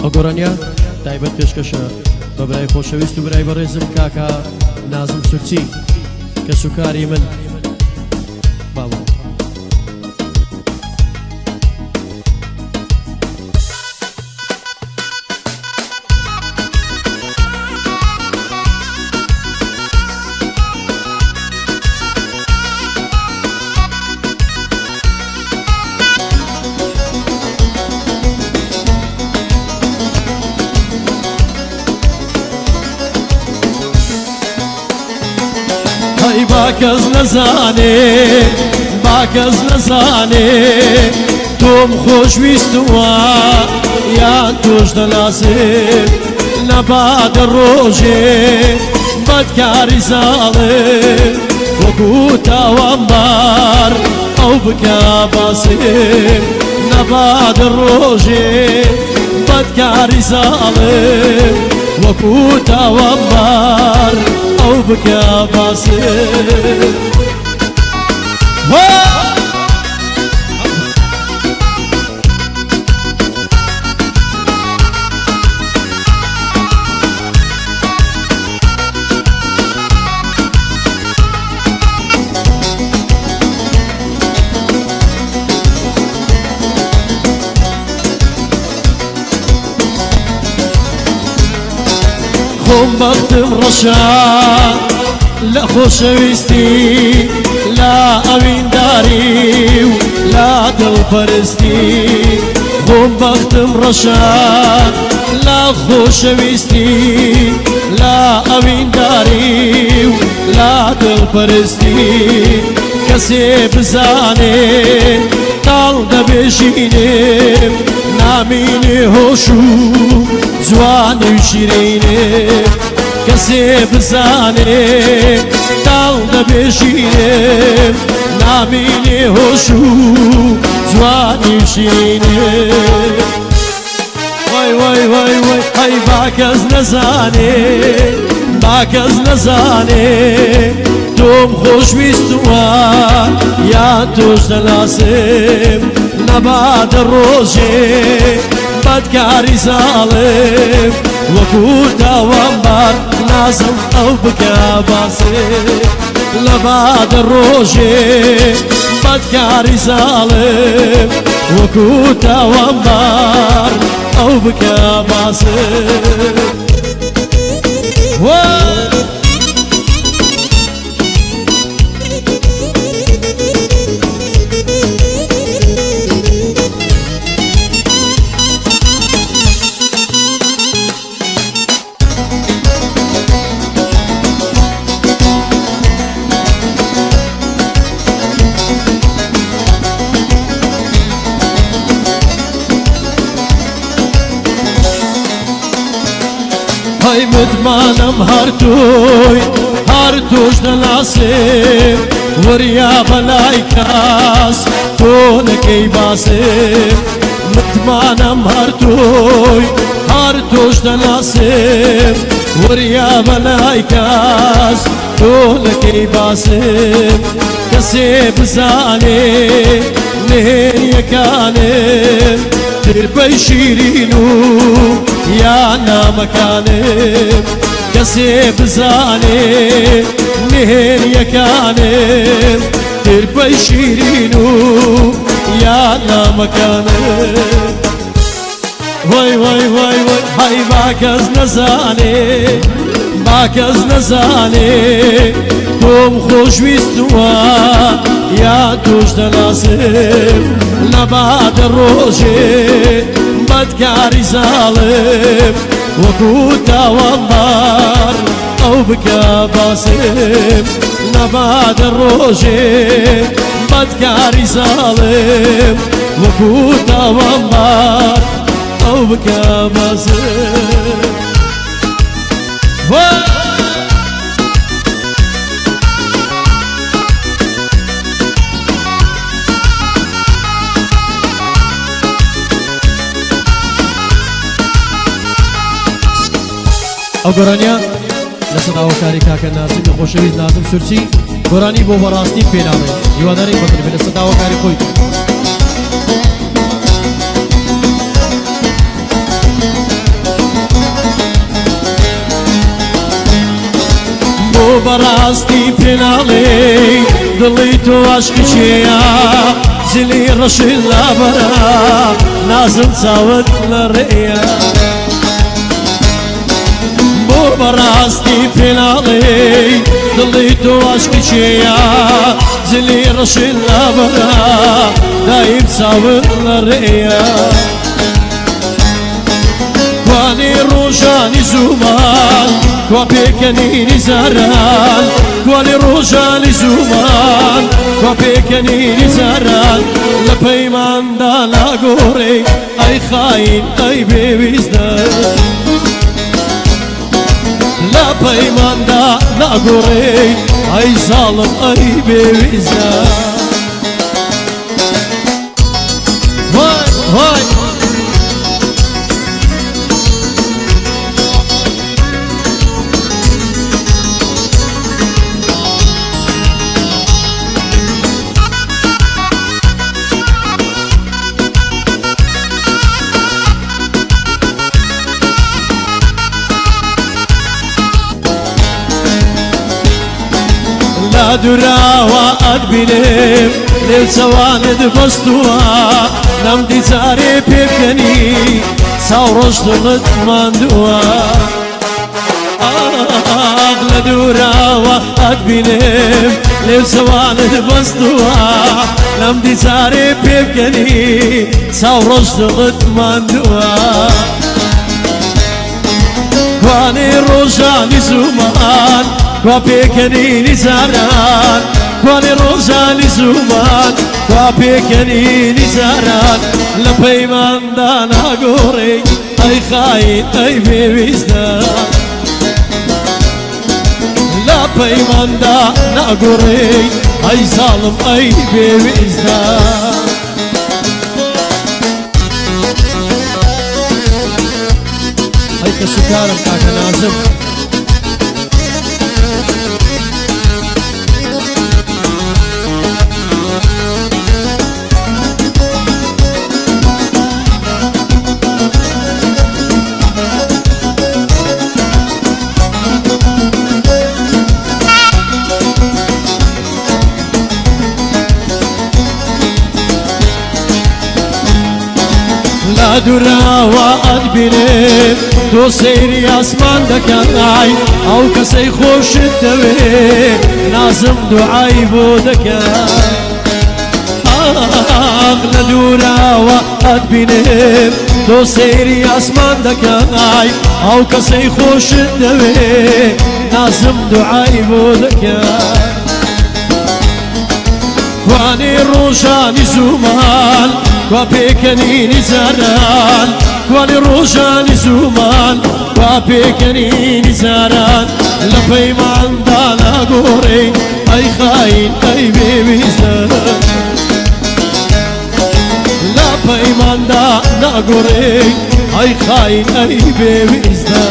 ئەگۆڕانیا تایبەت پێشکەشە بە برای خۆشەویست و برای بەڕێزم کاکە نازم سورچی کە سوکاری من باوە باکەس نەزانێ باکەس نەزانێ تۆم خۆشویستوە یان تۆش دەناسێت نەبادە ڕۆژێ بەدکاری ساڵێ وەکو تاوانبار ئەو بکە باسێ نەبادە ڕۆژێ بەدکاری ساڵێ وەکو تاوانبار ئەو بکە باسێ خۆم بەختم ڕەشان لە خۆشەویستی لا ئەوینداری و لا دڵپەرستی خۆم بەختم ڕەشان لا خۆشەویستی لا ئەوینداری و لا دڵپەرستی کەسێ بزانێ تاڵ دەبێژینێ نامینێ هۆش و جوانی و شیرینێ کەسێ بزانێ تاڵ دەبێژینێ نامینێ هۆش و جوانی و شیرینێ وای وای وای وای ئەی باکەس نەزانێ باکەس نەزانێ تۆم خۆشویستوە یان تۆش دەناسێم نەبادە ڕۆژێ بەدکاری ساڵێم وەکو تاوانبار نازم ئەو بکە باسێ لەبادە ڕۆژێ بەدکاری ساڵێم وەکو تاوانبار ئەو بکە باسێ ئەی متمانم هەر تۆش دەناسێ وەریا بەلای کەس تۆ نەکەی باسێ متمانم هەر تۆش دەناسێ وەریا بەلای کەس تۆ نەکەی باسێ کەسێ بزانێ نهێنیەکانێ تربەی شیرین و یان نامەکانێ کەسێ بزانێ نهێنیەکانێ تربەی شیرین و یان نامەکانێ وای وای وای وای هەی باکەس نەزانێ باکەس نەزانێ تۆم خۆشویستوە یان تۆش دەناسێم نەبادە ڕۆژێ بەدکاری ساڵێم وەکو تاوانبار ئەو بکە باسێم نەبادە ڕۆژێ بەدکاری ساڵێم وەکو تاوانبار ئەو بکە باسێم ئەو گۆڕانیا لە سەداوەکاری کاکە نازم لە خۆشەویست نازم سورچی گۆڕانی بۆ بەڕاستی پێناڵێ هیوادارین بەکردبێت لە سەداوەکاری خۆی دڵی تۆ عاشقیچێیە زلی ڕەشی لابەرە نازم چاوت لە ڕێیە بۆ بەڕاستی پێناڵێ دڵی تۆ عاشقیچێیە زلی ڕەشی لابەرە دایم چاوت لە ڕێیە کوانی ڕۆژانی زومان کوا پێکەنینی زاران کوانی ڕۆژانی زومان کوا پێکەنینی زاران لە پەیماندا ناگۆڕێ ئەی خاین ئەی بێویستە لە پەیماندا ناگۆڕێ ئەی زاڵم ئەی بێویستە وای وای دوراوە ئەتبینێم لێو چەوانت بەستووە نەمدی جارێ پێ بکەنی چاوڕۆژ دڵت ماندووە ئاغ لە دوراوە ئەتبینێم لێو چەوانت بەستووە نەمدی جارێ پێ بکەنی چاوڕۆژ دڵت ماندووە کوانێ ڕۆژانی زومان کوا پێکەنینی زاران کوانی ڕۆژانی زومان کوا پێکەنینی زاران لە پەیماندا ناگۆڕێ ئەی خاین ئەی بێویستە لە پەیماندا ناگۆڕێ ئەی زاڵم ئەی بێویستە ئەی کە سوکارم کاکە نازم دوراوە ئەتبینێم تۆ سەیری ئاسمان دەکەی ئەو کەسەی خۆشت دەوێ نازم دوعای بۆ دەکەی ئاغ لە دوراوە ئەتبینێم تۆ سەیری ئاسمان دەکەی ئەو کەسەی خۆشت دەوێ نازم دوعای بۆ دەکەی کوانێ ڕۆژانی زومان کوا پێکەنینی زاران کوانی ڕۆژانی زومان کوا پێکەنینی زاران لە پەیماندا ناگۆڕێ ئەی خاین ئەی بێویستە لە پەیماندا ناگۆڕێ ئەی خاین ئەی بێویستە